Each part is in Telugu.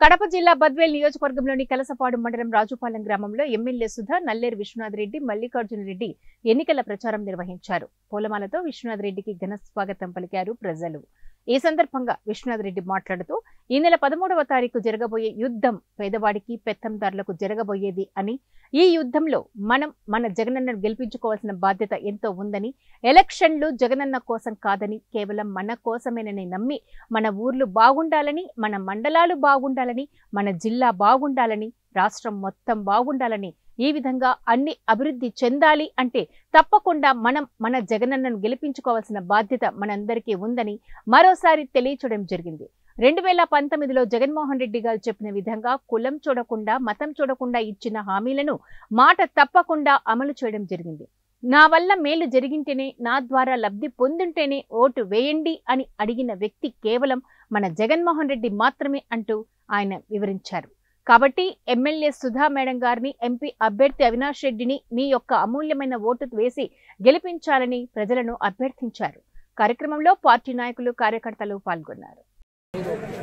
కడప జిల్లా బద్వేల్ నియోజకవర్గంలోని కలసపాడు మండలం రాజుపాలెం గ్రామంలో ఎమ్మెల్యే సుధా, నల్లేరు విశ్వనాథ్ రెడ్డి, మల్లికార్జున రెడ్డి ఎన్నికల ప్రచారం నిర్వహించారు. పూలమాలతో విశ్వనాథ్ రెడ్డికి ఘన స్వాగతం పలికారు ప్రజలు. ఈ సందర్భంగా విశ్వనాథ్ రెడ్డి మాట్లాడుతూ ఈ నెల 13వ తారీఖు జరగబోయే యుద్ధం పేదవాడికి పెత్తందారులకు జరగబోయేది అని, ఈ యుద్ధంలో మనం మన జగనన్నను గెలిపించుకోవాల్సిన బాధ్యత ఎంతో ఉందని, ఎలక్షన్లు జగనన్న కోసం కాదని కేవలం మన కోసమేనని నమ్మి మన ఊర్లు బాగుండాలని, మన మండలాలు బాగుండాలని, మన జిల్లా బాగుండాలని, రాష్ట్రం మొత్తం బాగుండాలని, ఈ విధంగా అన్ని అభివృద్ధి చెందాలి అంటే తప్పకుండా మనం మన జగనన్నను గెలిపించుకోవాల్సిన బాధ్యత మనందరికీ ఉందని మరోసారి తెలియచేయడం జరిగింది. 2019లో జగన్మోహన్ రెడ్డి గారు చెప్పిన విధంగా కులం చూడకుండా, మతం చూడకుండా ఇచ్చిన హామీలను మాట తప్పకుండా అమలు చేయడం జరిగింది. నా వల్ల మేలు జరిగింటేనే, నా ద్వారా లబ్ధి పొందుంటేనే ఓటు వేయండి అని అడిగిన వ్యక్తి కేవలం మన జగన్మోహన్ రెడ్డి మాత్రమే అంటూ ఆయన వివరించారు. కాబట్టి ఎమ్మెల్యే సుధా మేడం గారిని, ఎంపీ అభ్యర్థి అవినాష్ రెడ్డిని మీ యొక్క అమూల్యమైన ఓటు వేసి గెలిపించాలని ప్రజలను అభ్యర్థించారు. కార్యక్రమంలో పార్టీ నాయకులు, కార్యకర్తలు పాల్గొన్నారు.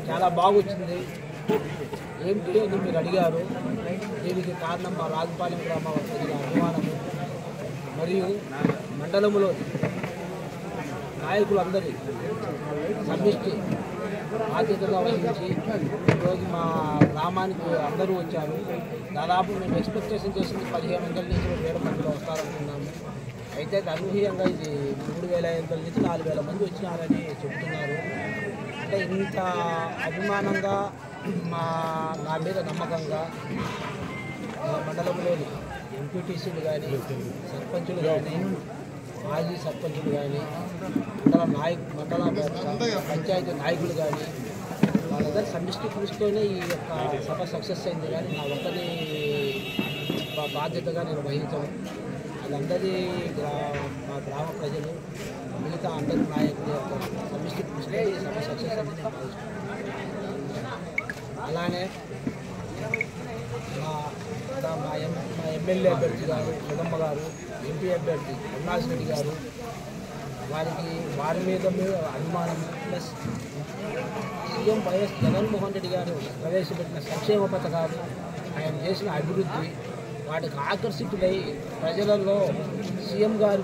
చాలా బాగుంది. ఏంటి అని మీరు అడిగారు. దీనికి కారణం మా రాజుపాలెం గ్రామ ప్రజల అభిమానము మరియు మండలంలో నాయకులందరి సమిష్టి బాధ్యతగా వహించి ఈరోజు మా గ్రామానికి అందరూ వచ్చారు. దాదాపు మేము ఎక్స్పెక్టేషన్ చేసింది 1500 నుంచి 2000 మందిలో వస్తారనుకున్నాము. అయితే అనూహ్యంగా ఇది 3500 నుంచి 4000 మంది వచ్చినారని చెప్తున్నారు. అంటే ఇంత అభిమానంగా నా మీద నమ్మకంగా మా మండలంలోని ఎంపీటీసీలు కానీ, సర్పంచులు కానీ, మాజీ సర్పంచులు కానీ, మండల పంచాయతీ నాయకులు కానీ వాళ్ళందరూ సమిష్టి కృషితోనే ఈ యొక్క సభ సక్సెస్ అయింది. కానీ నా ఒక్కరి బాధ్యతగా నేను వహించాను. వాళ్ళందరి మా గ్రామ ప్రజలు, మిగతా అందరి నాయకుల యొక్క సమిష్టి కృషితో ఈ సభ సక్సెస్ అయింది నేను భావిస్తున్నాను. అలానే మా ఎమ్మెల్యే అభ్యర్థి గారు సుధమ్మ గారు, ఎంపీ అభ్యర్థి అవినాష్ రెడ్డి గారు, వారి మీద అభిమానం plus CM YS Jaganmohan Reddy గారు ప్రవేశపెట్టిన సంక్షేమ పథకాలు, ఆయన చేసిన అభివృద్ధి, వాటికి ఆకర్షితులై ప్రజలలో సీఎం గారు